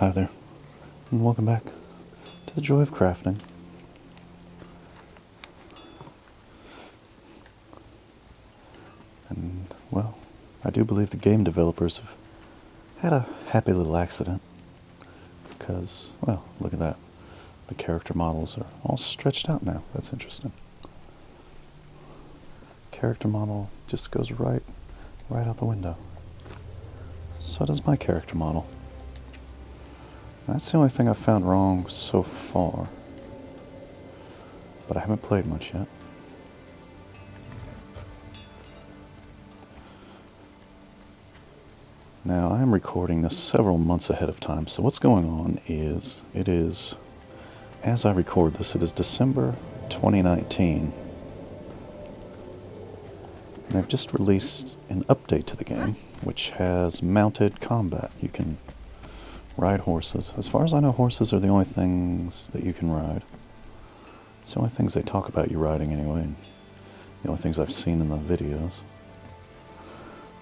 Hi there, and welcome back to the Joy of Crafting. And, well, I do believe the game developers have had a happy little accident. Because, well, look at that. The character models are all stretched out now. That's interesting. Character model just goes right out the window. So does my character model. That's the only thing I've found wrong so far. But I haven't played much yet. Now, I'm recording this several months ahead of time, so what's going on is, as I record this, it is December 2019. And they've just released an update to the game, which has mounted combat. You can ride horses. As far as I know, horses are the only things that you can ride. It's the only things they talk about you riding anyway, and the only things I've seen in the videos.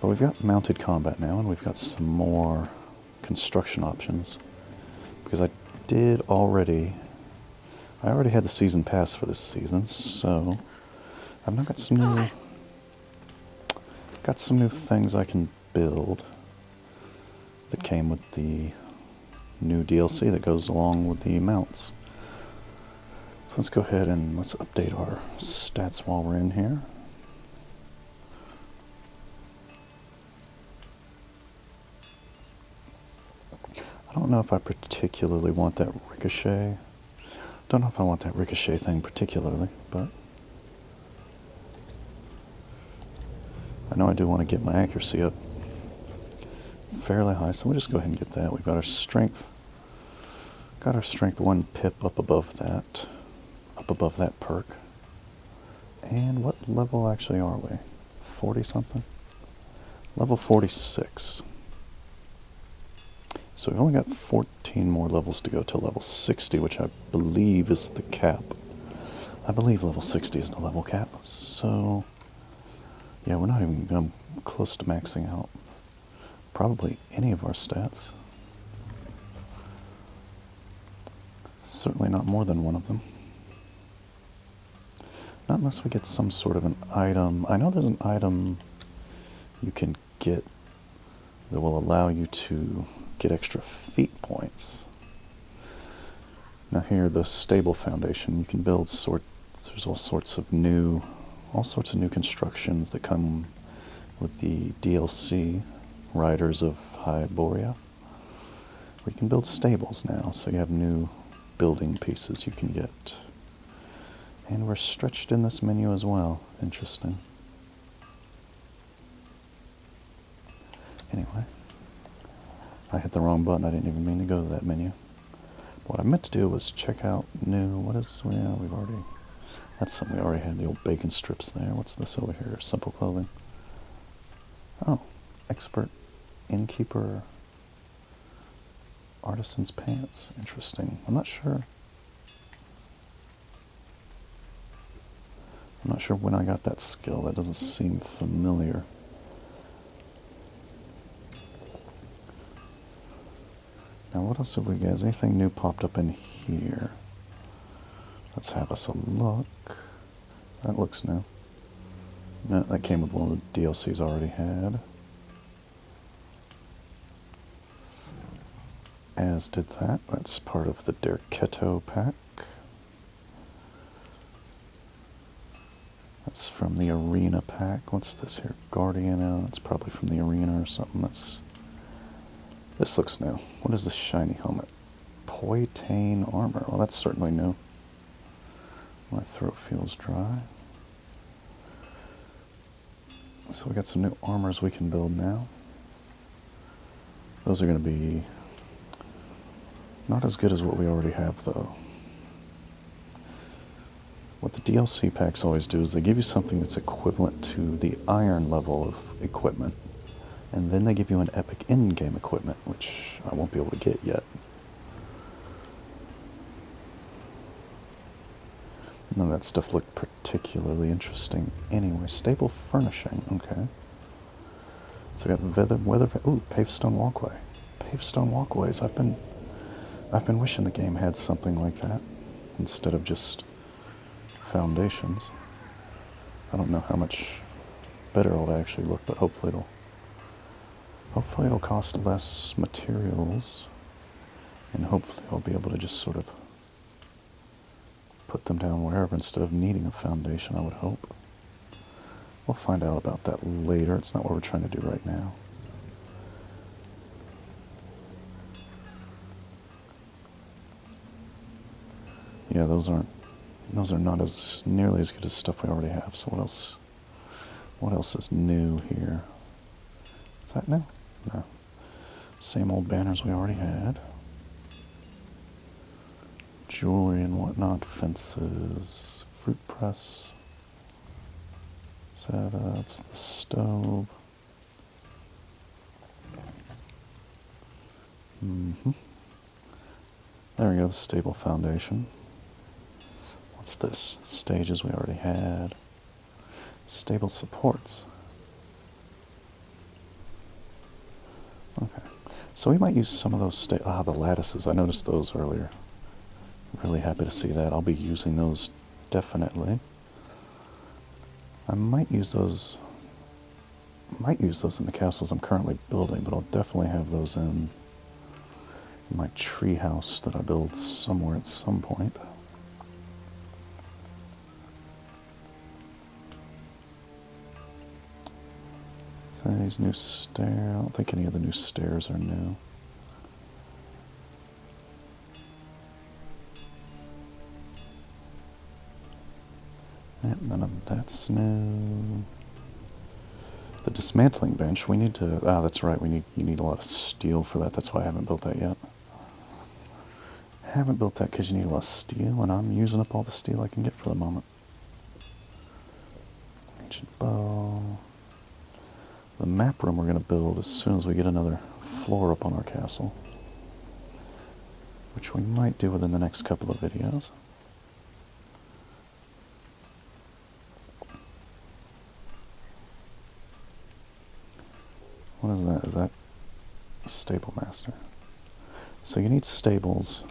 But we've got mounted combat now, and we've got some more construction options. Because I already had the season pass for this season, so I've now got some new things I can build that came with the new DLC that goes along with the mounts. So let's go ahead and let's update our stats while we're in here. I don't know if I particularly want that ricochet. Don't know if I want that ricochet thing particularly, but I know I do want to get my accuracy up fairly high, so we'll just go ahead and get that. We've got our strength. Got our strength 1 pip up above that perk. And what level actually are we? 40 something? Level 46. So we've only got 14 more levels to go to level 60, which I believe is the cap. I believe level 60 is the level cap. So, yeah, we're not even close to maxing out probably any of our stats. Certainly not more than one of them. Not unless we get some sort of an item. I know there's an item you can get that will allow you to get extra feat points. Now here, the stable foundation, you can build there's all sorts of new constructions that come with the DLC, Riders of Hyboria. We can build stables now, so you have new building pieces you can get. And we're stretched in this menu as well. Interesting. Anyway, I hit the wrong button. I didn't even mean to go to that menu. What I meant to do was check out new, that's something we already had, the old bacon strips there. What's this over here? Simple clothing. Oh, expert innkeeper artisan's pants. Interesting. I'm not sure when I got that skill. That doesn't seem familiar. Now, what else have we got? Has anything new popped up in here? Let's have us a look. That looks new. No, that came with one of the DLCs I already had. As did that. That's part of the Derketo pack. That's from the Arena pack. What's this here? Guardian. That's probably from the Arena or something. This looks new. What is this shiny helmet? Poitane armor. Well, that's certainly new. My throat feels dry. So we got some new armors we can build now. Those are going to be not as good as what we already have, though. What the DLC packs always do is they give you something that's equivalent to the iron level of equipment. And then they give you an epic in-game equipment, which I won't be able to get yet. None of that stuff looked particularly interesting. Anyway, stable furnishing, okay. So we got weather, ooh, paved stone walkway. Paved stone walkways, I've been I've been wishing the game had something like that instead of just foundations. I don't know how much better it'll actually look, but hopefully it'll cost less materials, and hopefully I'll be able to just sort of put them down wherever instead of needing a foundation, I would hope. We'll find out about that later. It's not what we're trying to do right now. Yeah, those are not as nearly as good as stuff we already have. So what else is new here? Is that new? No. Same old banners we already had. Jewelry and whatnot, fences, fruit press. That's the stove. There we go, the stable foundation. What's this? Stages we already had. Stable supports. Okay. So we might use some of those the lattices. I noticed those earlier. Really happy to see that. I'll be using those definitely. I might use those in the castles I'm currently building, but I'll definitely have those in my tree house that I build somewhere at some point. So these new stairs, I don't think any of the new stairs are new. Yep, none of that's new. The dismantling bench, we need to, that's right, you need a lot of steel for that. That's why I haven't built that yet. I haven't built that because you need a lot of steel, and I'm using up all the steel I can get for the moment. Ancient bow. The map room we're going to build as soon as we get another floor up on our castle, which we might do within the next couple of videos. What is that? Is that stable master? So you need stables.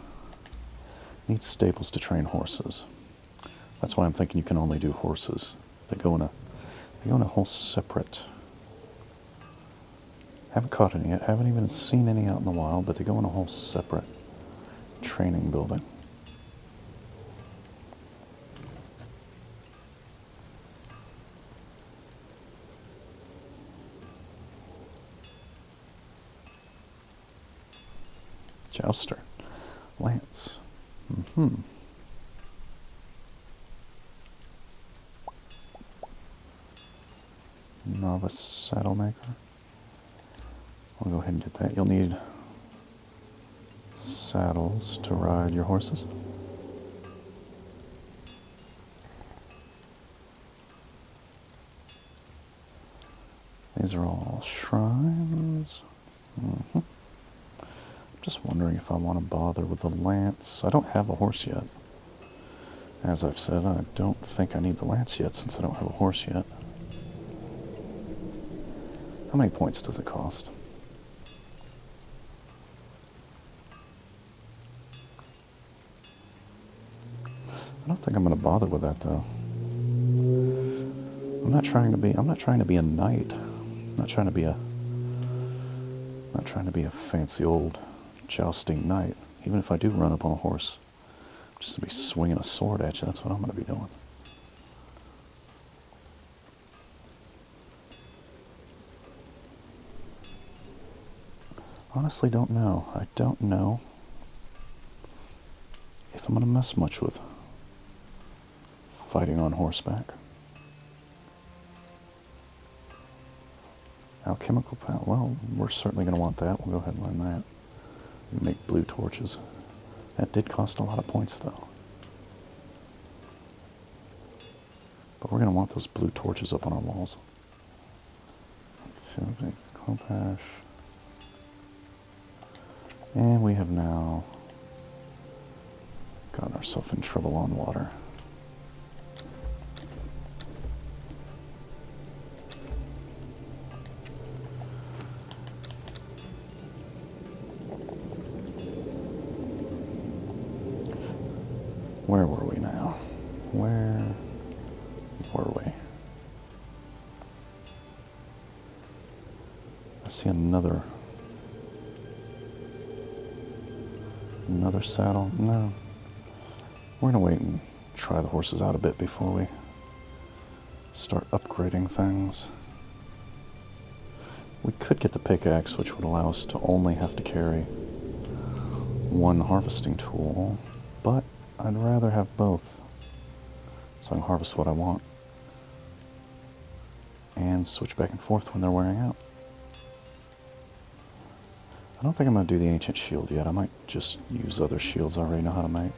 You need stables to train horses. That's why I'm thinking you can only do horses. They go in a whole separate. Haven't caught any yet. Haven't even seen any out in the wild, but they go in a whole separate training building. Jouster. Lance. Novice saddle maker. I'll go ahead and get that. You'll need saddles to ride your horses. These are all shrines. Just wondering if I want to bother with the lance. I don't have a horse yet. As I've said, I don't think I need the lance yet since I don't have a horse yet. How many points does it cost? I don't think I'm going to bother with that though. I'm not trying to be a knight. I'm not trying to be a fancy old jousting knight. Even if I do run up on a horse, just to be swinging a sword at you, that's what I'm going to be doing. Honestly, don't know. I don't know if I'm going to mess much with fighting on horseback. Alchemical power. Well, we're certainly going to want that. We'll go ahead and learn that. We make blue torches. That did cost a lot of points, though. But we're going to want those blue torches up on our walls. Compash. And we have now gotten ourselves in trouble on water. Where were we now? Where were we? I see another saddle. No. We're gonna wait and try the horses out a bit before we start upgrading things. We could get the pickaxe, which would allow us to only have to carry one harvesting tool, but I'd rather have both so I can harvest what I want and switch back and forth when they're wearing out. I don't think I'm going to do the ancient shield yet. I might just use other shields I already know how to make.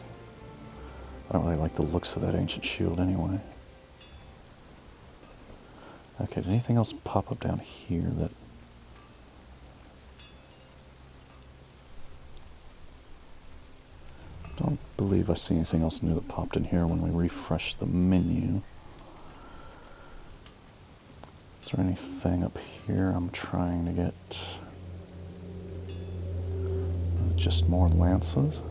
I don't really like the looks of that ancient shield anyway. Okay, did anything else pop up down here that... Don't believe I see anything else new that popped in here when we refreshed the menu. Is there anything up here I'm trying to get? Just more lances.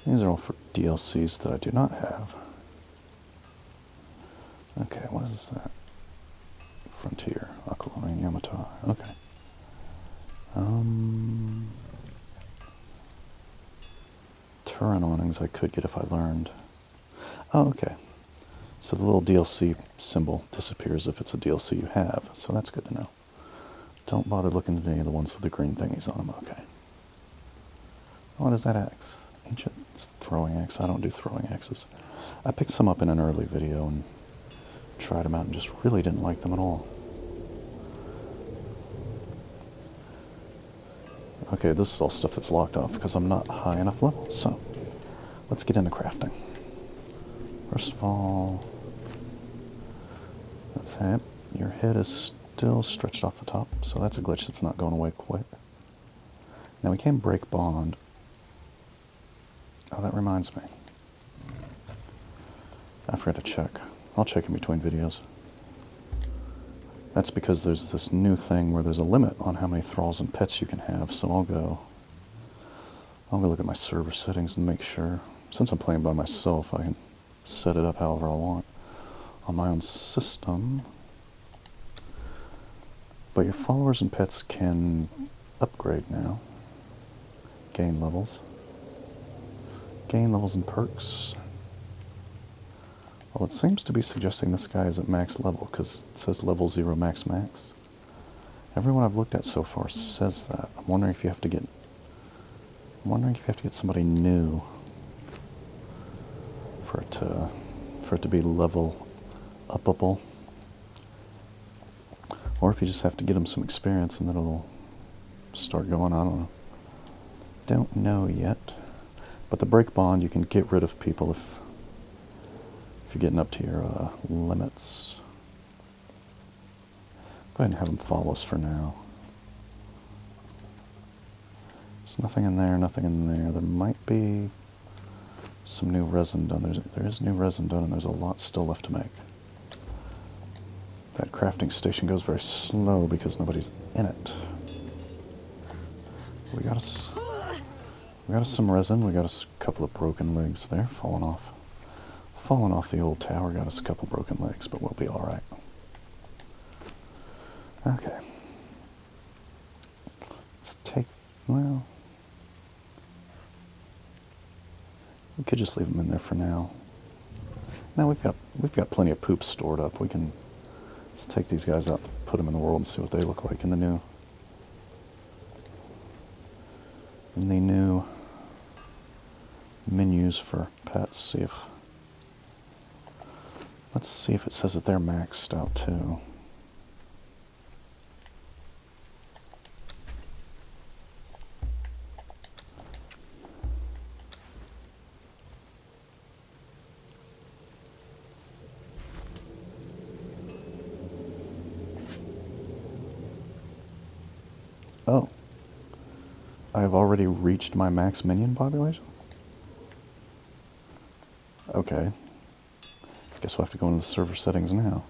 These are all for DLCs that I do not have. Okay, what is that? Frontier, Aqualine, Yamato. Okay. Turret awnings I could get if I learned. Oh, okay. So the little DLC symbol disappears if it's a DLC you have, so that's good to know. Don't bother looking at any of the ones with the green thingies on them. Okay. What is that axe? Ancient throwing axe. I don't do throwing axes. I picked some up in an early video and tried them out and just really didn't like them at all. Okay, this is all stuff that's locked off because I'm not high enough level, so let's get into crafting. First of all, okay, your head is still stretched off the top, so that's a glitch that's not going away quite. Now we can break bond. Oh, that reminds me. I forgot to check. I'll check in between videos. That's because there's this new thing where there's a limit on how many thralls and pets you can have, so I'll go look at my server settings and make sure. Since I'm playing by myself, I can set it up however I want on my own system. But your followers and pets can upgrade now. Gain levels. Gain levels and perks. Well, it seems to be suggesting this guy is at max level because it says level 0 max max. Everyone I've looked at so far says that. I'm wondering if you have to get somebody new for it to be level upable, or if you just have to get them some experience and then it'll start going. I don't know yet. But the break bond, you can get rid of people if you're getting up to your limits. Go ahead and have them follow us for now. There's nothing in there, nothing in there. There might be some new resin done. There is new resin done, and there's a lot still left to make. That crafting station goes very slow because nobody's in it. We got us some resin. We got us a couple of broken legs there, falling off the old tower. Got us a couple broken legs, but we'll be all right. Okay. Let's take. Well, we could just leave them in there for now. Now we've got plenty of poop stored up. We can just take these guys out, put them in the world, and see what they look like in the new menus for pets. Let's see if it says that they're maxed out too. Oh. I've already reached my max minion population? Okay. Guess we'll have to go into the server settings now.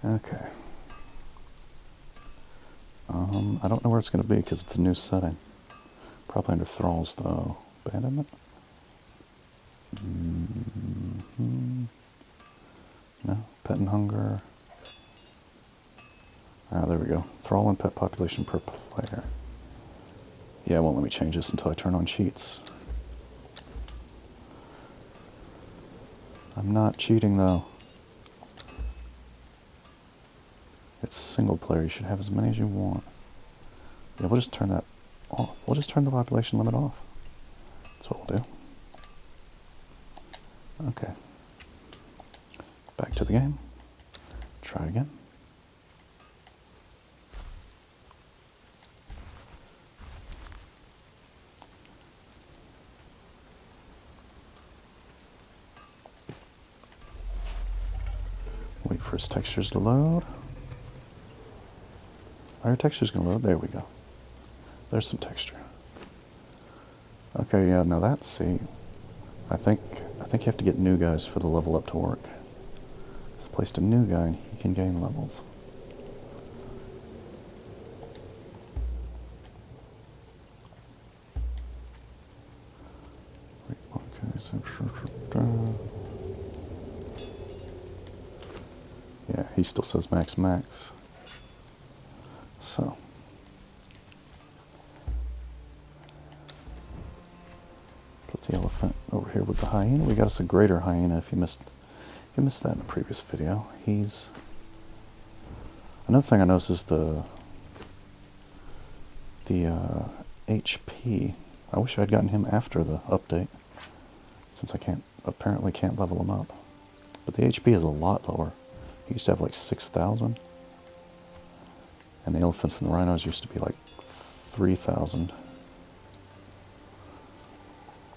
Okay. I don't know where it's going to be because it's a new setting. Probably under thralls though. Abandonment? No. Pet and hunger. Ah, there we go. Thrall and pet population per player. Yeah, it won't let me change this until I turn on cheats. I'm not cheating though. It's single player. You should have as many as you want. Yeah, we'll just turn that off. We'll just turn the population limit off. That's what we'll do. Okay. Back to the game. Try again. Wait for his textures to load. Are your textures going to load? There we go. There's some texture. Okay, yeah, now that's, see, I think you have to get new guys for the level up to work. Just placed a new guy and he can gain levels. Yeah, he still says max max. So. Put the elephant over here with the hyena. We got us a greater hyena if you missed that in the previous video. He's another thing I noticed is the HP. I wish I had gotten him after the update, since I apparently can't level him up. But the HP is a lot lower. He used to have like 6,000. And the elephants and the rhinos used to be like 3,000.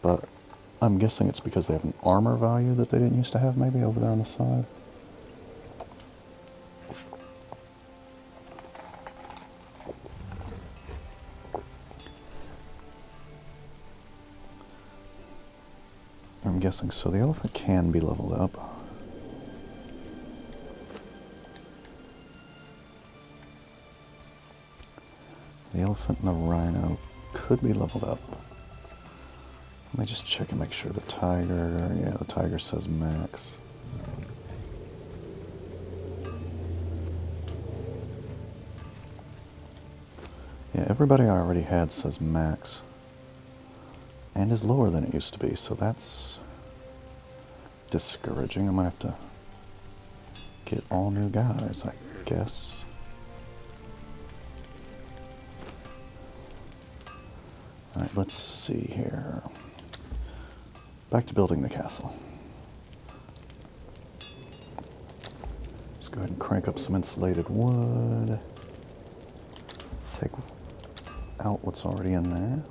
But I'm guessing it's because they have an armor value that they didn't used to have, maybe, over there on the side. I'm guessing so. The elephant can be leveled up. The elephant and the rhino could be leveled up. Let me just check and make sure the tiger, yeah, the tiger says max. Yeah, everybody I already had says max. And is lower than it used to be, so that's discouraging. I might have to get all new guys, I guess. Alright, let's see here. Back to building the castle. Let's go ahead and crank up some insulated wood. Take out what's already in there.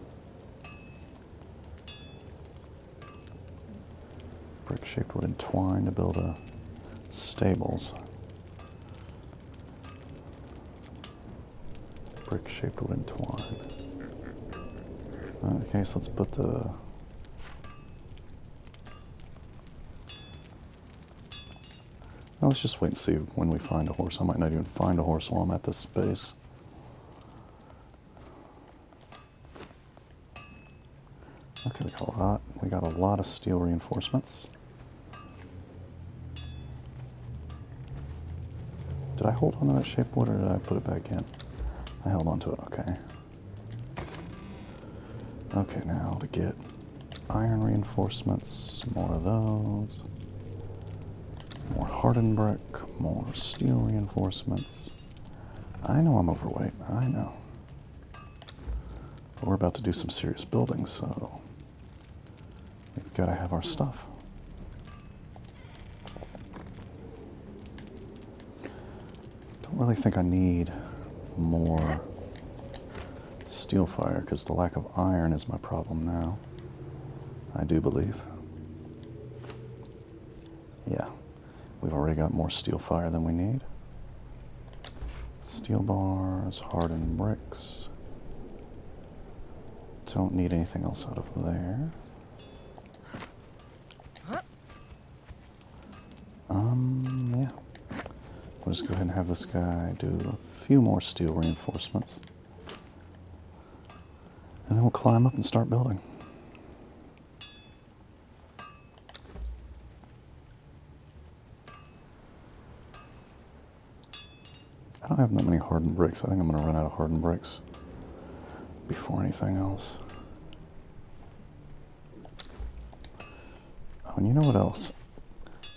Brick-shaped wood and twine to build a stables. Brick-shaped wood and twine. Okay, so let's put the... Well, let's just wait and see when we find a horse. I might not even find a horse while I'm at this base. Okay, we got a lot of steel reinforcements. Did I hold on to that shaped wood, or did I put it back in? I held on to it, okay. Okay, now to get iron reinforcements, more of those. More hardened brick, more steel reinforcements. I know I'm overweight, I know. But we're about to do some serious building, so we've got to have our stuff. Don't really think I need more steel fire, because the lack of iron is my problem now, I do believe. Yeah, we've already got more steel fire than we need. steel bars, hardened bricks. Don't need anything else out of there. Yeah. We'll just go ahead and have this guy do a few more steel reinforcements. And then we'll climb up and start building. I don't have that many hardened bricks. I think I'm going to run out of hardened bricks before anything else. Oh, and you know what else?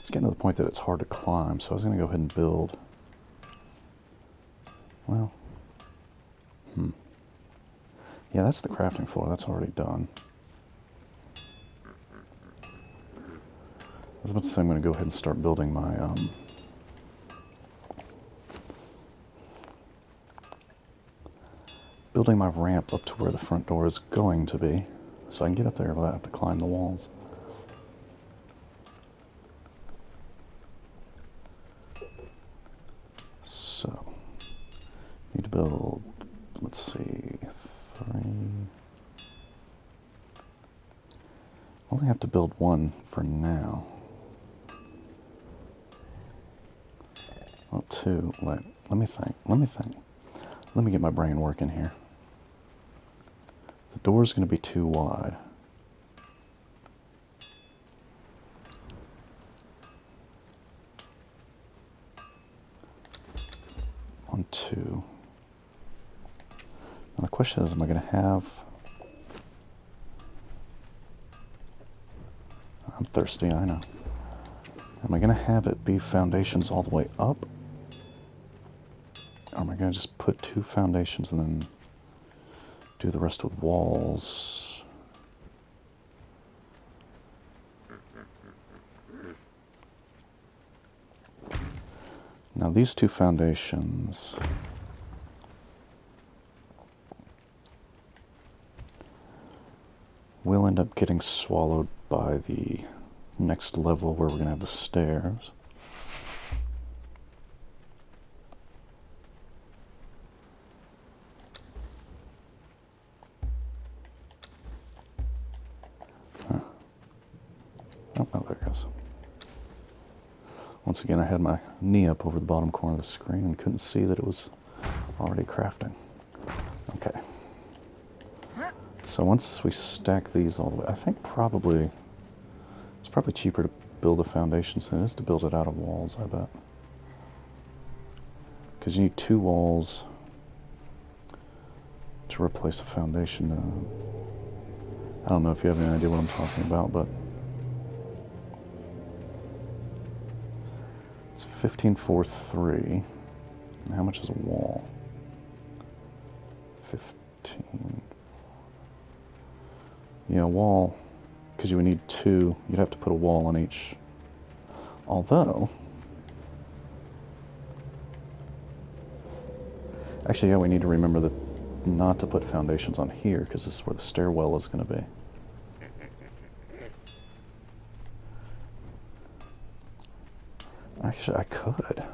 It's getting to the point that it's hard to climb, so I was going to go ahead and build. Well, yeah, that's the crafting floor. That's already done. I was about to say I'm going to go ahead and start building my ramp up to where the front door is going to be, so I can get up there without having to climb the walls. So, need to build, let's see, 3. Only have to build 1 for now. Well, 2, let me think. Let me get my brain working here. The door's going to be too wide. One, 2. Now the question is, am I going to have... I'm thirsty, I know. Am I going to have it be foundations all the way up? Or am I going to just put 2 foundations and then do the rest with walls? Now these 2 foundations will end up getting swallowed by the next level where we're going to have the stairs. Oh, there it goes. Once again, I had my knee up over the bottom corner of the screen and couldn't see that it was already crafting. Okay. So once we stack these all the way, I think it's probably cheaper to build a foundation than it is to build it out of walls, I bet. Because you need 2 walls to replace a foundation. I don't know if you have any idea what I'm talking about, but it's 15.43. How much is a wall? 15. Yeah, a wall, because you would need 2, you'd have to put a wall on each. Although, actually, yeah, we need to remember that not to put foundations on here, because this is where the stairwell is going to be. Actually, I could.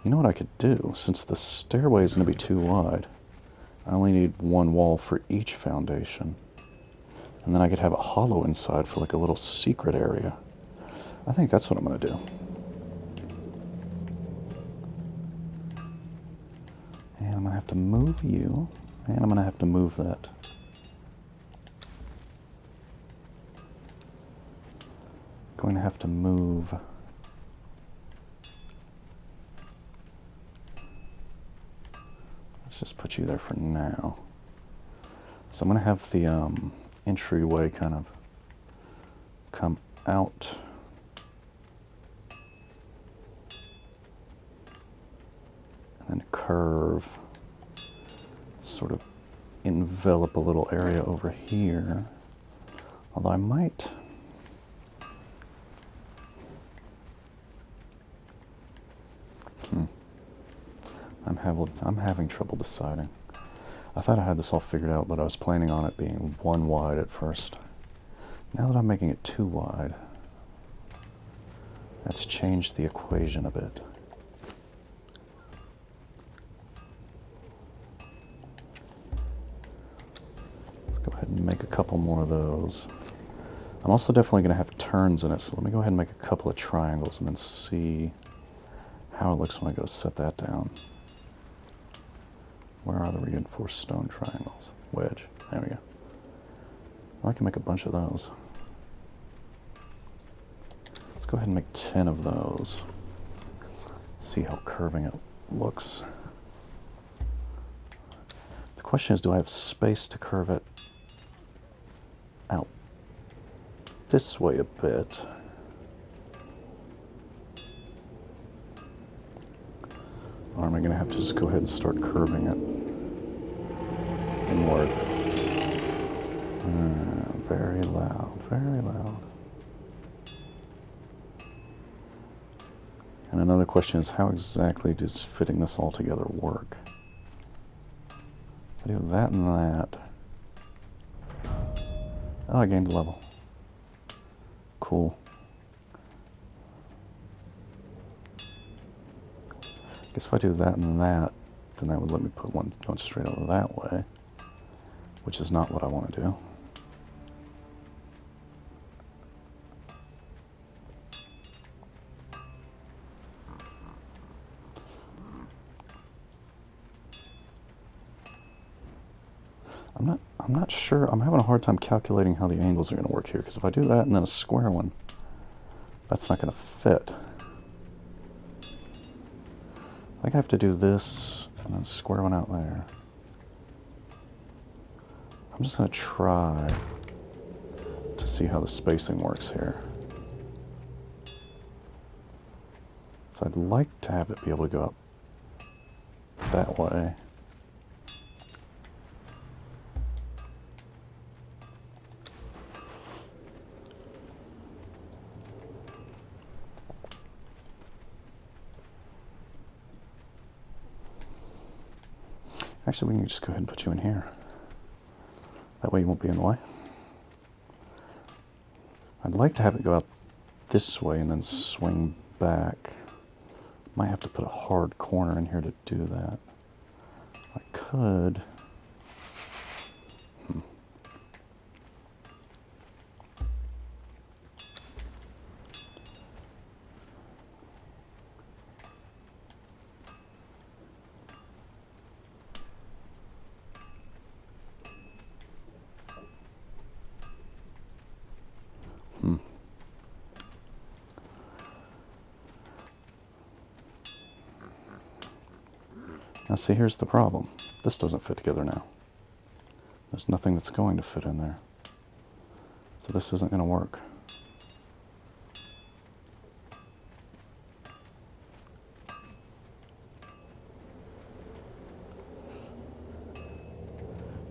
You know what I could do? Since the stairway is going to be too wide, I only need 1 wall for each foundation. And then I could have it hollow inside for like a little secret area. I think that's what I'm going to do. And I'm going to have to move you. And I'm going to have to move that. Going to have to move... Let's just put you there for now. So I'm going to have the entryway kind of come out and then curve, sort of envelop a little area over here. Although I might... I'm having trouble deciding. I thought I had this all figured out, but I was planning on it being 1 wide at first. Now that I'm making it 2 wide, that's changed the equation a bit. of those. I'm also definitely going to have turns in it, so let me go ahead and make a couple of triangles and then see how it looks when I go to set that down. Where are the reinforced stone triangles? Wedge. There we go. I can make a bunch of those. Let's go ahead and make 10 of those. See how curving it looks. The question is, do I have space to curve it out this way a bit? Or am I going to have to just go ahead and start curving it inward? Very loud, very loud. And another question is, how exactly does fitting this all together work? I do that and that. Oh, I gained a level. Cool. I guess if I do that and that, then that would let me put one going straight over that way, which is not what I want to do. I'm not sure. I'm having a hard time calculating how the angles are going to work here, because if I do that and then a square one, that's not going to fit. I think I have to do this and then square one out there. I'm just going to try to see how the spacing works here. So I'd like to have it be able to go up that way. Actually, we can just go ahead and put you in here. That way you won't be in the way. I'd like to have it go out this way and then swing back. Might have to put a hard corner in here to do that. I could. Now see, here's the problem. This doesn't fit together now. There's nothing that's going to fit in there. So this isn't going to work.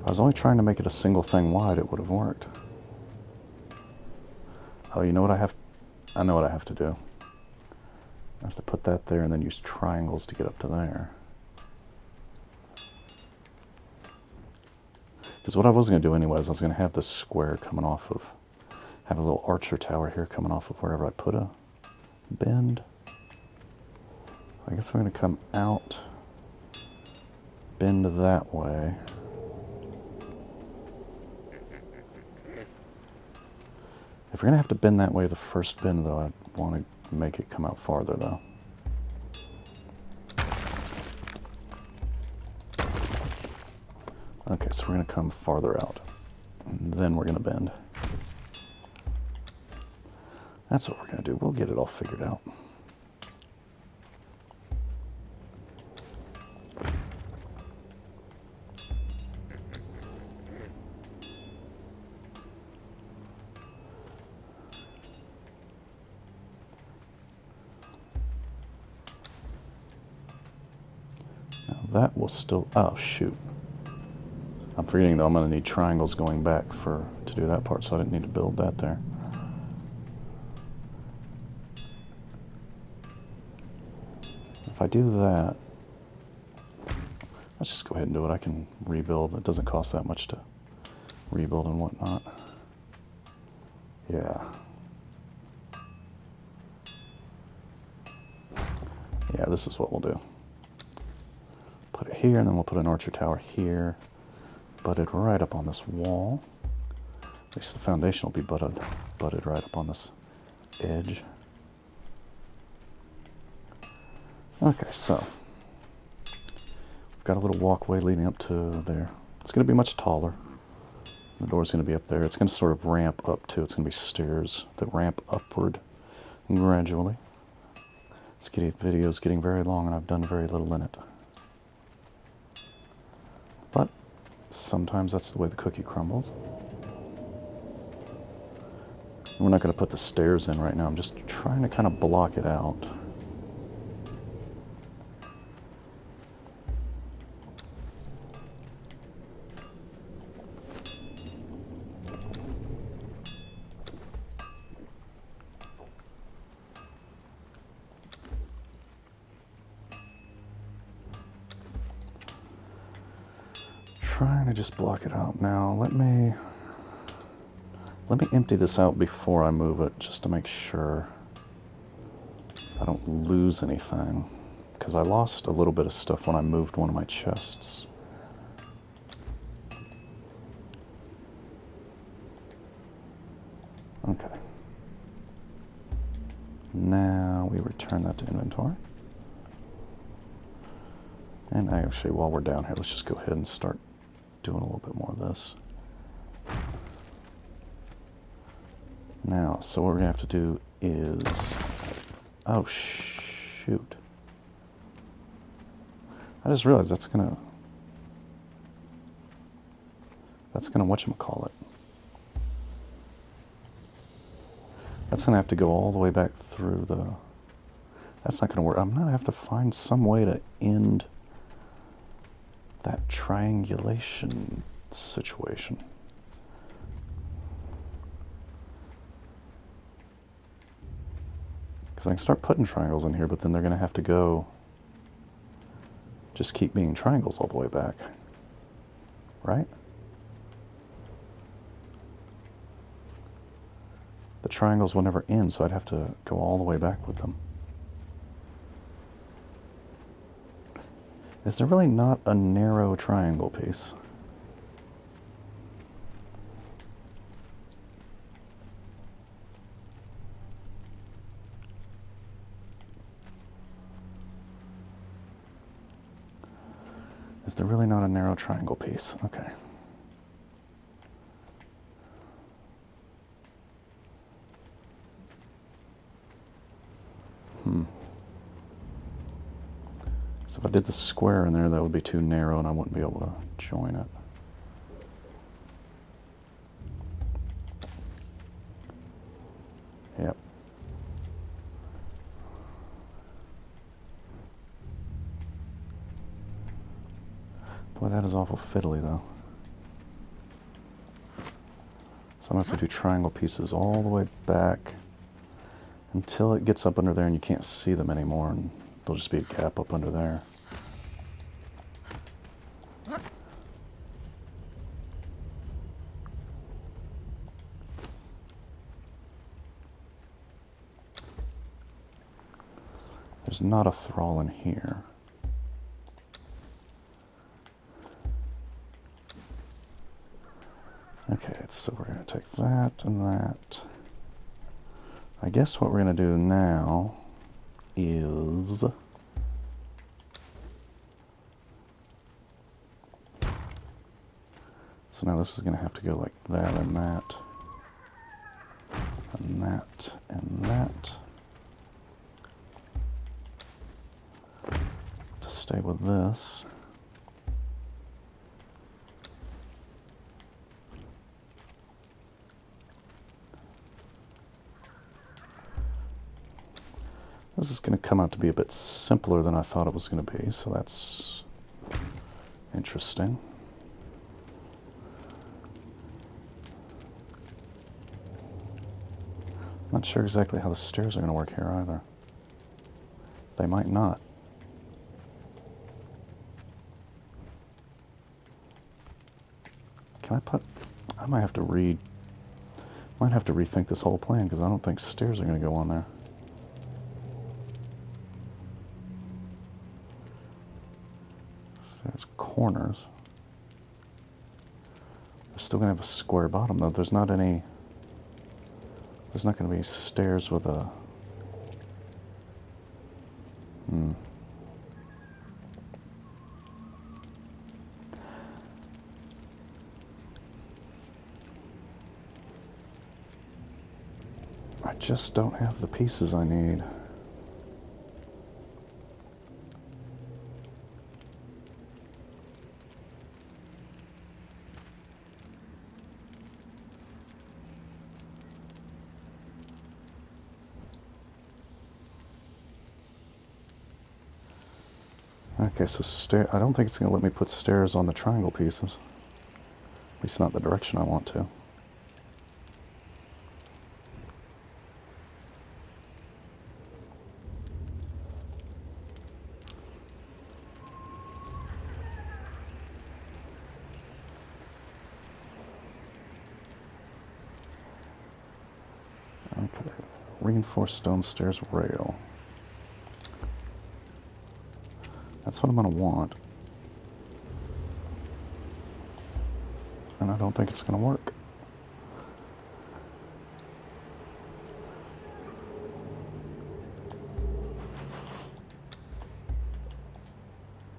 If I was only trying to make it a single thing wide, it would have worked. Oh, you know what I have? I know what I have to do. I have to put that there and then use triangles to get up to there. Because what I was going to do anyways, I was going to have this square coming off of, have a little archer tower here coming off of wherever I put a bend. I guess we're going to come out, bend that way. If we're going to have to bend that way the first bend though, I want to make it come out farther though. Okay, so we're going to come farther out, and then we're going to bend. That's what we're going to do. We'll get it all figured out. Now that will still, oh shoot. I'm forgetting though, I'm going to need triangles going back to do that part, so I didn't need to build that there. If I do that, let's just go ahead and do it. I can rebuild. It doesn't cost that much to rebuild and whatnot. Yeah. Yeah, this is what we'll do. Put it here, and then we'll put an archer tower here. Butt it right up on this wall. At least the foundation will be butted right up on this edge. Okay, so we've got a little walkway leading up to there. It's going to be much taller. The door's going to be up there. It's going to sort of ramp up too. It's going to be stairs that ramp upward gradually. This video's getting very long and I've done very little in it. But sometimes that's the way the cookie crumbles. We're not going to put the stairs in right now. I'm just trying to kind of block it out. Trying to just block it out now. Let me empty this out before I move it, just to make sure I don't lose anything, because I lost a little bit of stuff when I moved one of my chests. Okay. Now we return that to inventory. And actually, while we're down here, let's just go ahead and start doing a little bit more of this. Now, so what we're going to have to do is... Oh, shoot. I just realized that's going to whatchamacallit. That's going to have to go all the way back through the... That's not going to work. I'm going to have to find some way to end that triangulation situation. Because I can start putting triangles in here, but then they're going to have to go, just keep being triangles all the way back. Right? The triangles will never end, so I'd have to go all the way back with them. Is there really not a narrow triangle piece? Is there really not a narrow triangle piece? Okay. So if I did the square in there, that would be too narrow and I wouldn't be able to join it. Yep. Boy, that is awful fiddly, though. So I'm going to have to do triangle pieces all the way back until it gets up under there and you can't see them anymore, and there'll just be a gap up under there. There's not a thrall in here. Okay, so we're going to take that and that. I guess what we're going to do now is... So now this is going to have to go like that and that. And that and that. To stay with this. This is going to come out to be a bit simpler than I thought it was going to be, so that's interesting. Not sure exactly how the stairs are going to work here either. They might not. Can I put... I might have to rethink this whole plan, because I don't think stairs are going to go on there. There's corners. There's still gonna have a square bottom though. There's not any. There's not gonna be stairs with a. I just don't have the pieces I need. Okay, so I don't think it's going to let me put stairs on the triangle pieces. At least not the direction I want to. Okay, reinforced stone stairs rail. That's what I'm going to want. And I don't think it's going to work.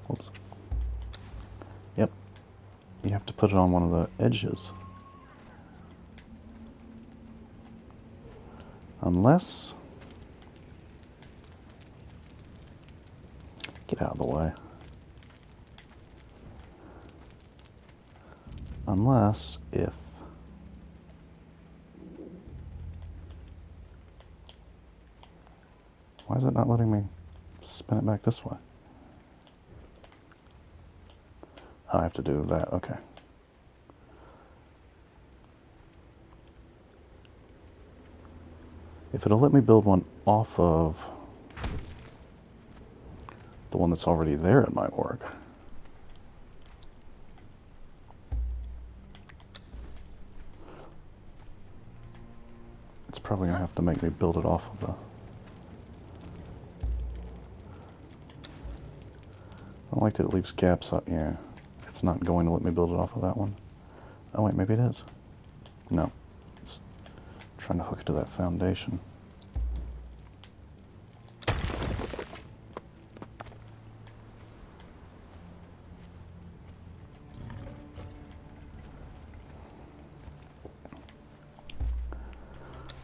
Whoops. Yep. You have to put it on one of the edges. Unless... Get out of the way. Unless if... Why is it not letting me spin it back this way? I have to do that, okay. If it'll let me build one off of the one that's already there, it might work. It's probably going to have to make me build it off of the... I don't like that it leaves gaps up. Yeah, it's not going to let me build it off of that one. Oh wait, maybe it is. No, it's trying to hook it to that foundation.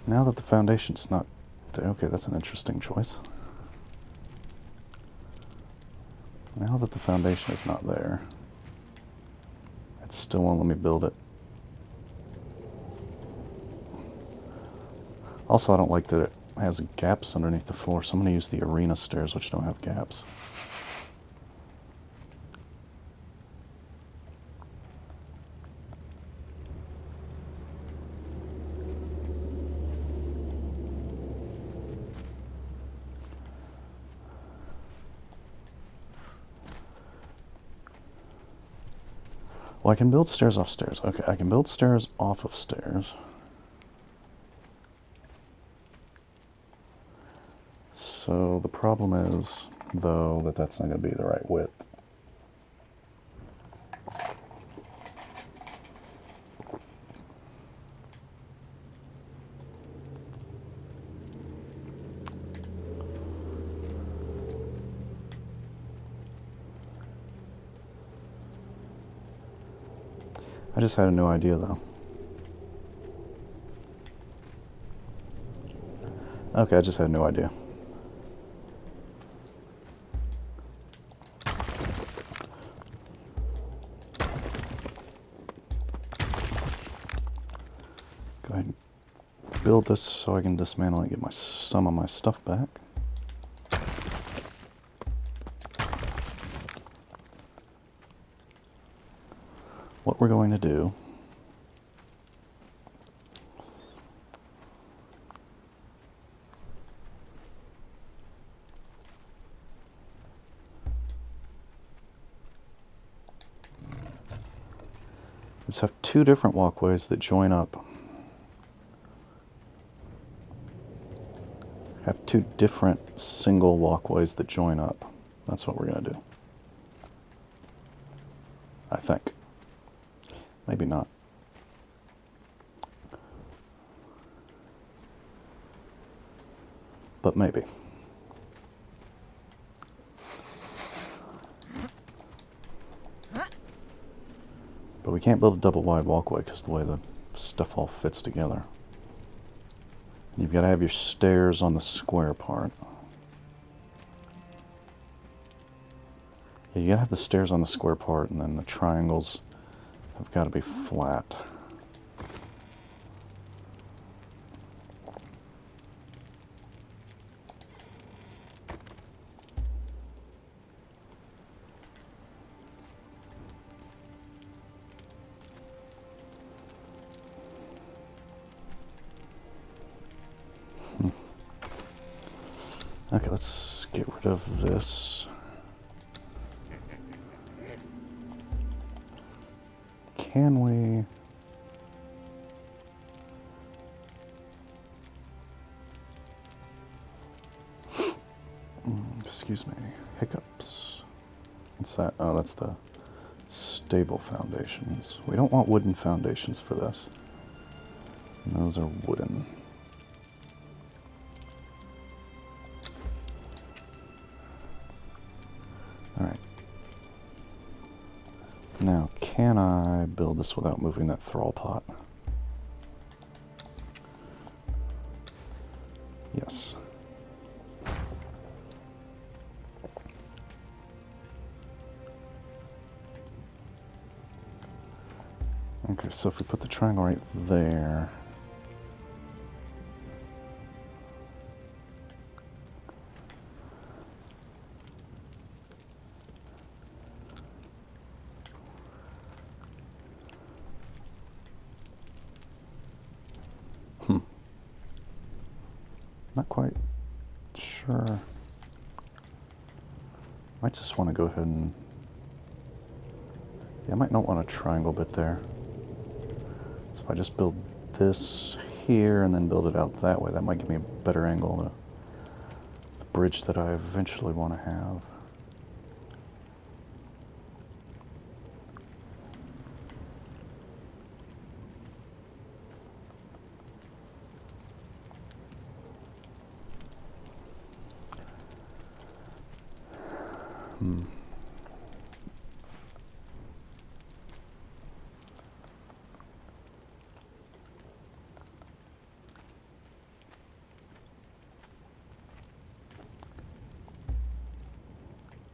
Now that the foundation's not there, okay, that's an interesting choice. Now that the foundation is not there, it still won't let me build it. Also, I don't like that it has gaps underneath the floor, so I'm going to use the arena stairs, which don't have gaps. Well, I can build stairs off stairs. Okay, I can build stairs off of stairs. So the problem is, though, that that's not going to be the right width. I just had a new idea, though. Okay, I just had a new idea. Go ahead and build this so I can dismantle and get some of my stuff back. What we're going to do is have two different walkways that join up. Have two different single walkways that join up. That's what we're going to do. I think. Maybe not. but maybe. But we can't build a double wide walkway because the way the stuff all fits together. You've got to have your stairs on the square part. Yeah, you got to have the stairs on the square part, and then the triangles have got to be flat. Okay, let's get rid of this. Can we... excuse me, hiccups. What's that? Oh, that's the stable foundations. We don't want wooden foundations for this. Those are wooden. Alright. Now, can I build this without moving that thrall pot? Yes. Okay, so if we put the triangle right there... Not quite sure. Might just want to go ahead and... Yeah, I might not want a triangle bit there. So if I just build this here and then build it out that way, that might give me a better angle to the bridge that I eventually want to have.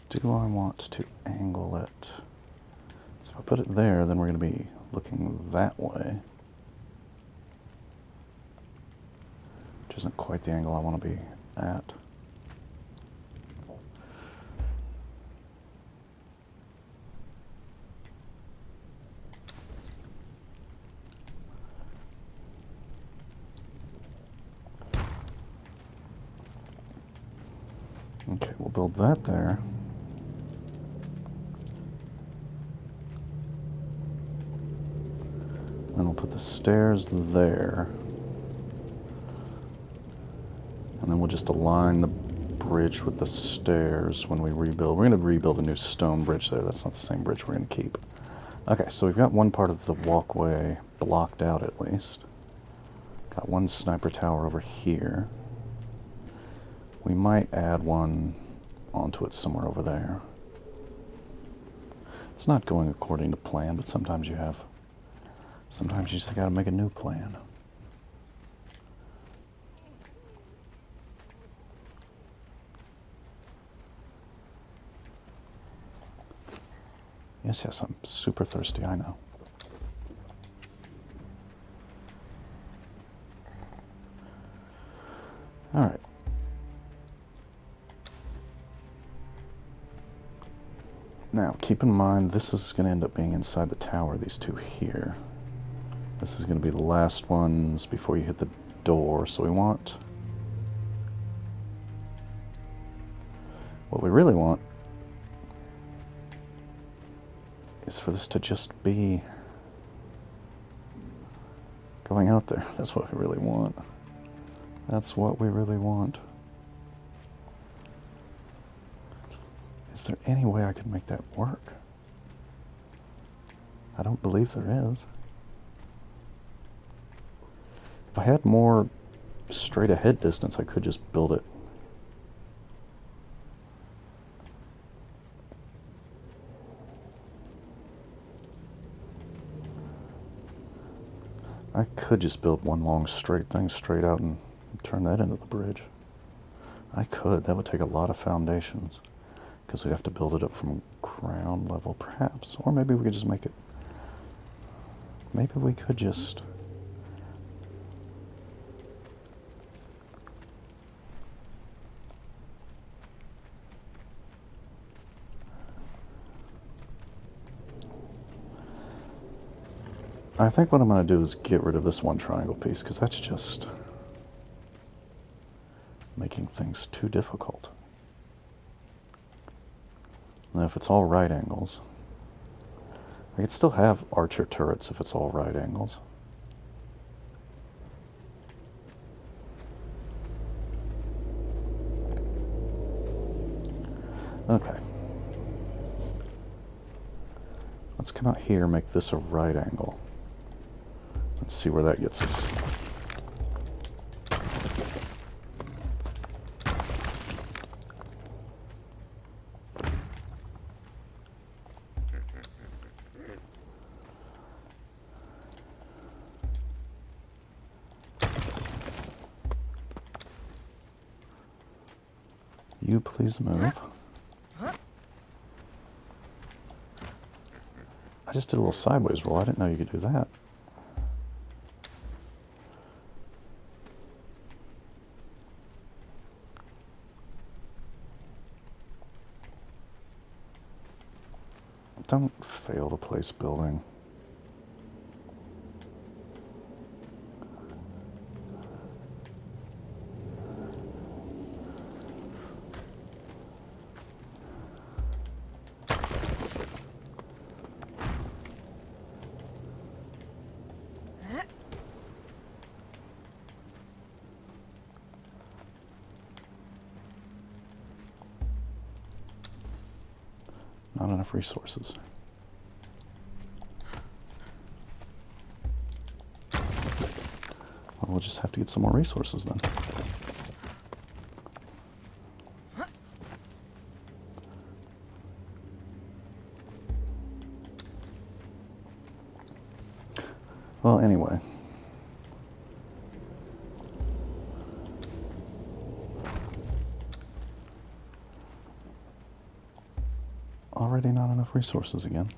Do I want to angle it? So if I put it there, then we're going to be looking that way. Which isn't quite the angle I want to be at. Okay, we'll build that there. Then we'll put the stairs there. And then we'll just align the bridge with the stairs when we rebuild. We're going to rebuild a new stone bridge there. That's not the same bridge we're going to keep. Okay, so we've got one part of the walkway blocked out at least. Got one sniper tower over here. We might add one onto it somewhere over there. It's not going according to plan, but sometimes you have. Sometimes you just gotta make a new plan. Yes, yes, I'm super thirsty, I know. Alright. Now, keep in mind, this is going to end up being inside the tower, these two here. This is going to be the last ones before you hit the door, so we want... What we really want is for this to just be going out there. That's what we really want. That's what we really want. Is there any way I could make that work? I don't believe there is. If I had more straight ahead distance, I could just build it I could just build one long straight thing straight out and turn that into the bridge. I could. That would take a lot of foundations, because we'd have to build it up from ground level, perhaps. Or maybe we could just make it... Maybe we could just... I think what I'm going to do is get rid of this one triangle piece, because that's just making things too difficult. Now, if it's all right angles, I could still have archer turrets if it's all right angles. Okay. Let's come out here, make this a right angle. Let's see where that gets us. You please move. I just did a little sideways roll. I didn't know you could do that. Don't fail to place building. Not enough resources. Well, we'll just have to get some more resources then. Well, anyway. Already not enough resources again.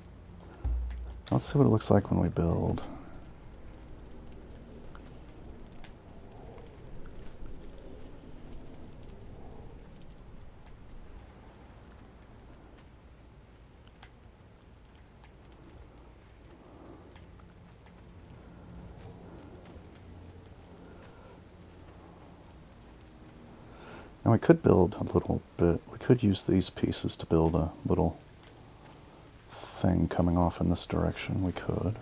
Let's see what it looks like when we build. Now we could build a little bit, we could use these pieces to build a little thing coming off in this direction. We could.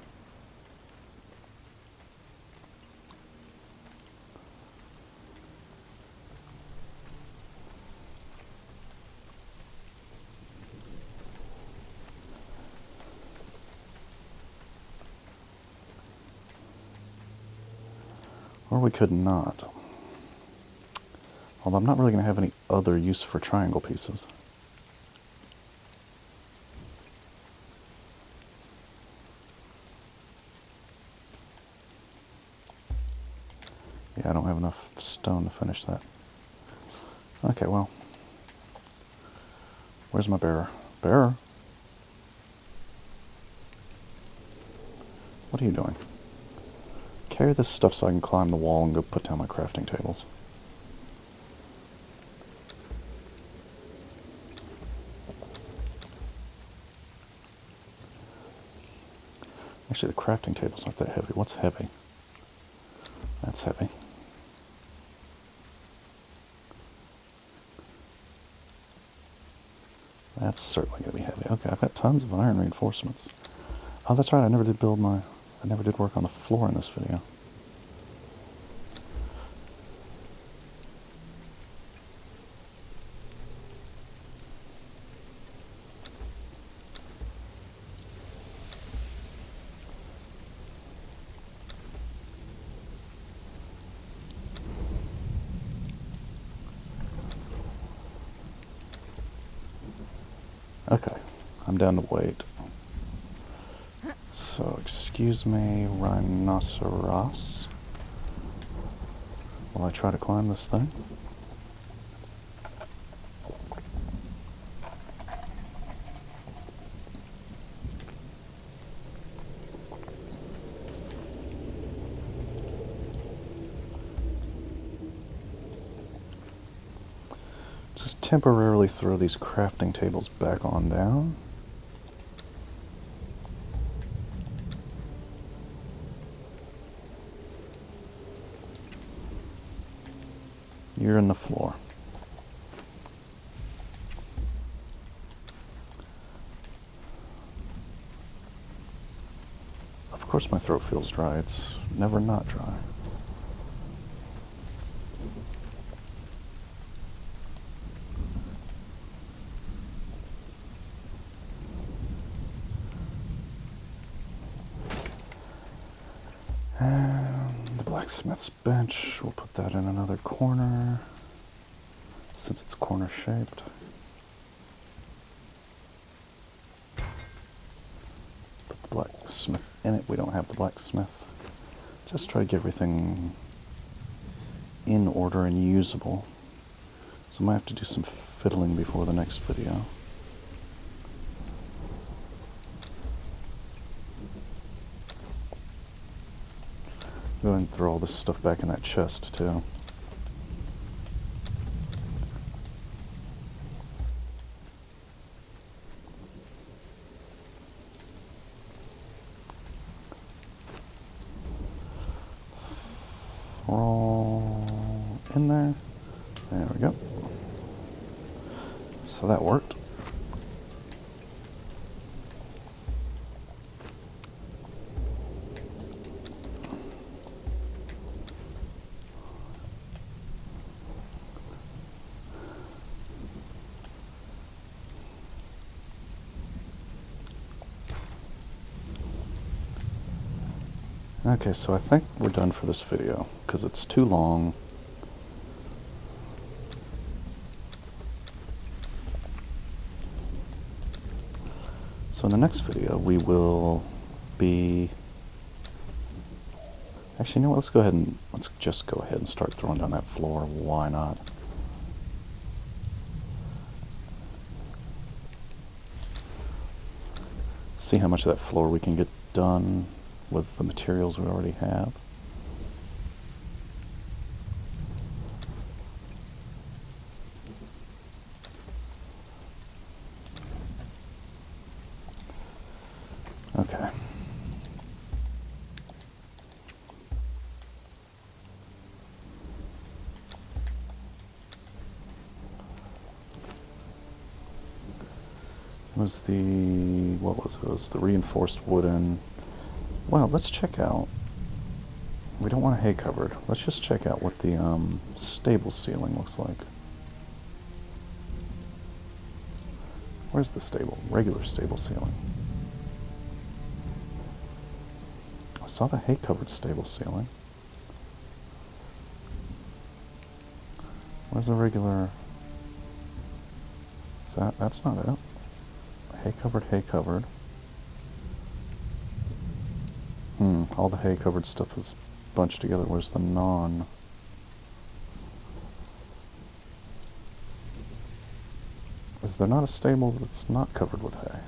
Or we could not. Although I'm not really going to have any other use for triangle pieces. Yeah, I don't have enough stone to finish that. Okay, well. Where's my bearer? Bearer? What are you doing? Carry this stuff so I can climb the wall and go put down my crafting tables. Actually, the crafting tables aren't that heavy. What's heavy? That's heavy. That's certainly going to be heavy. Okay, I've got tons of iron reinforcements. Oh, that's right. I never did work on the floor in this video. Okay, I'm down to weight. So, excuse me, rhinoceros, while I try to climb this thing. Just temporarily throw these crafting tables back on down. You're in the floor. Of course my throat feels dry. It's never not dry. And the blacksmith's bench, we'll put that in another corner, since it's corner shaped. Put the blacksmith in it. We don't have the blacksmith. Just try to get everything in order and usable. So I might have to do some fiddling before the next video. Go ahead and throw all this stuff back in that chest too. Throw in there. There we go. So that worked. Okay, so I think we're done for this video, because it's too long. So in the next video, we will be... Actually, you know what, let's just go ahead and start throwing down that floor. Why not? See how much of that floor we can get done with the materials we already have. Okay. What was it? It was the reinforced wooden. Well, let's check out. We don't want a hay cupboard. Let's just check out what the stable ceiling looks like. Where's the stable? Regular stable ceiling. I saw the hay covered stable ceiling. Where's the regular? That's not it. Hay covered, hay covered. All the hay covered stuff is bunched together. Where's the non? Is there not a stable that's not covered with hay?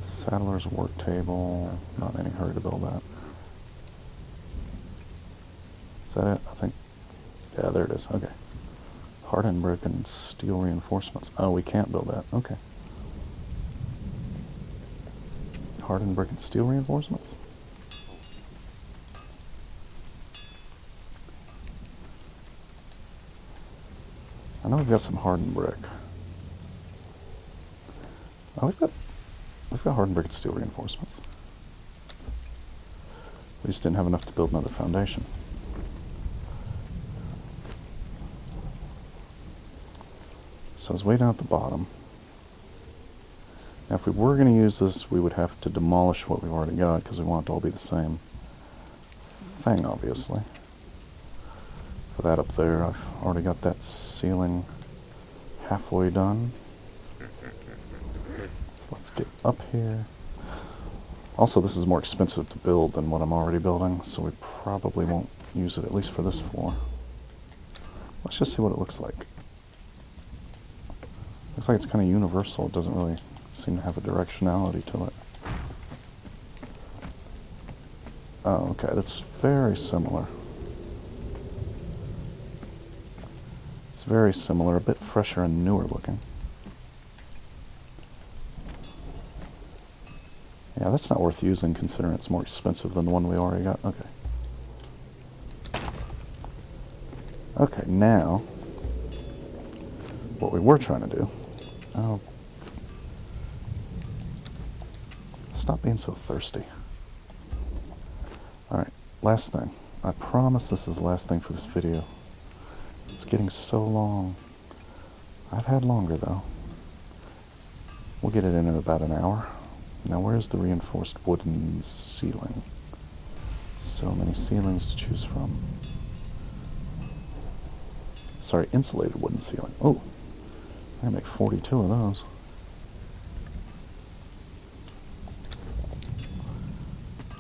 Saddler's work table. Not in any hurry to build that. Is that it? I think. Yeah, there it is. Okay. Hardened brick and steel reinforcements. Oh, we can't build that. Okay. Hardened brick and steel reinforcements? I know we've got some hardened brick. Oh, we've got hardened brick and steel reinforcements. We just didn't have enough to build another foundation. So it's way down at the bottom. Now if we were going to use this, we would have to demolish what we've already got, because we want it to all be the same thing, obviously. for that up there. I've already got that ceiling halfway done. So let's get up here. Also, this is more expensive to build than what I'm already building, so we probably won't use it, at least for this floor. Let's just see what it looks like. Looks like it's kind of universal. It doesn't really seem to have a directionality to it. Oh, okay, that's very similar. It's very similar, a bit fresher and newer looking. Yeah, that's not worth using considering it's more expensive than the one we already got. Okay. Okay, now, what we were trying to do... Oh. Stop being so thirsty. Alright, last thing. I promise this is the last thing for this video. It's getting so long. I've had longer, though. We'll get it in about an hour. Now, where's the reinforced wooden ceiling? So many ceilings to choose from. Sorry, insulated wooden ceiling. Oh, I can make 42 of those.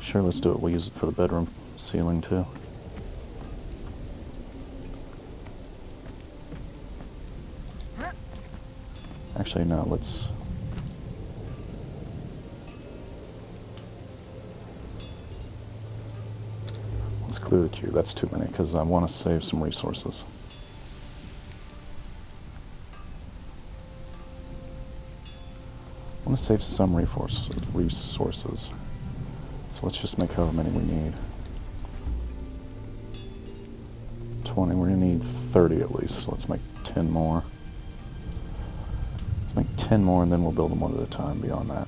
Sure, let's do it. We'll use it for the bedroom ceiling, too. Actually, no, let's... Let's clear the queue. That's too many, because I want to save some resources. I want to save some resources. So let's just make however many we need. 20. We're going to need 30 at least, so let's make 10 more. Let's make 10 more, and then we'll build them one at a time beyond that.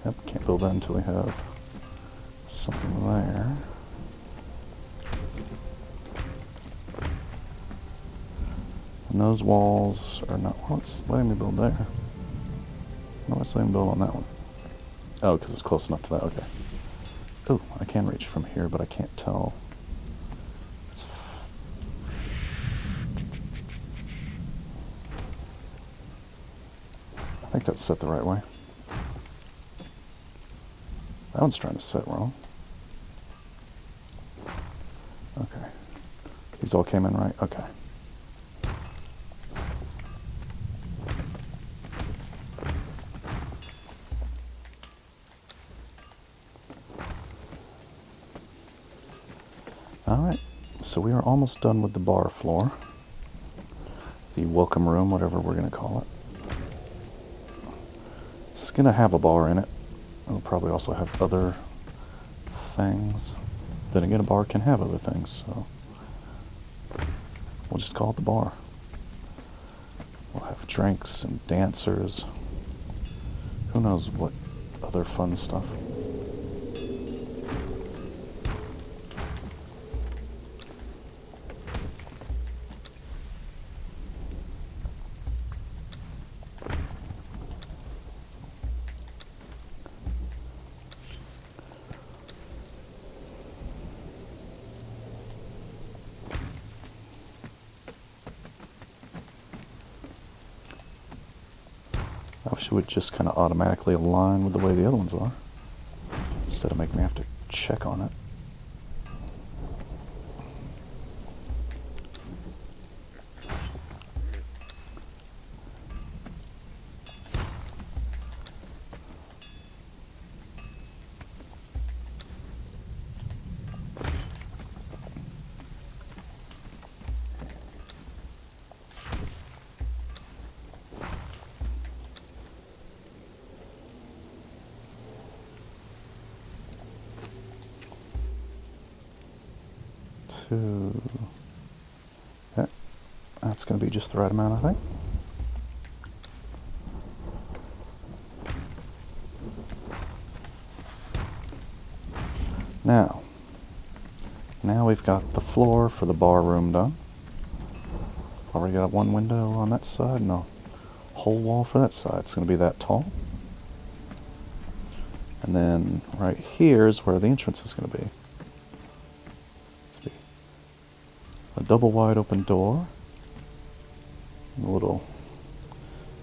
Yep, can't build that until we have something there. And those walls are not... Well, it's letting me build there. No, it's letting me build on that one. Oh, because it's close enough to that, okay. Oh, I can reach from here, but I can't tell. I think that's set the right way. That one's trying to set wrong. Okay. These all came in right? Okay. Alright, so we are almost done with the bar floor. The welcome room, whatever we're going to call it. It's going to have a bar in it. It'll probably also have other things. Then again, a bar can have other things, so we'll just call it the bar. We'll have drinks and dancers. Who knows what other fun stuff. I wish it would just kind of automatically align with the way the other ones are, instead of making me have to check on it. Yeah, that's going to be just the right amount, I think. Now, Now we've got the floor for the bar room done. Already got one window on that side and a whole wall for that side. It's going to be that tall. And then right here is where the entrance is going to be. A double wide open door. A little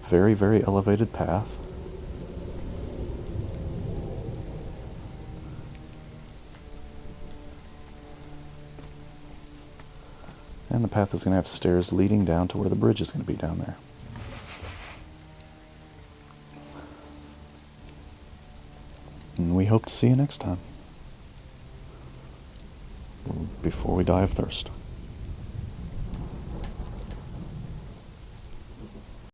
very, very elevated path. And the path is going to have stairs leading down to where the bridge is going to be down there. And we hope to see you next time. Before we die of thirst.